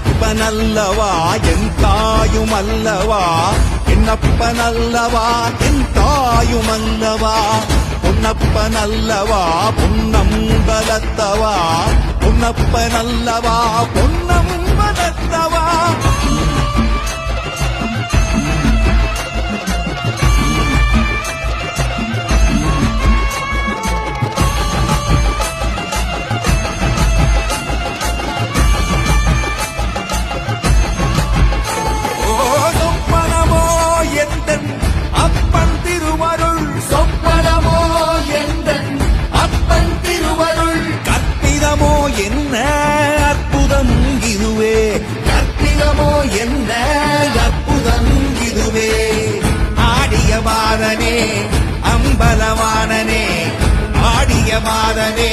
என்னப்பனல்லவா என் தாயுமல்லவா என்னப்பனல்லவா என் தாயுமல்லவா பொன்னப்பனல்லவா பொன்னம்பலத்தவா பொன்னப்பனல்லவா பொன்னம்பலத்தவா என்ன அற்புதம் இதுவே கற்பிதமோ என்ன அற்புதம் இதுவே ஆடிய மாதனே அம்பலவானனே ஆடிய மாதனே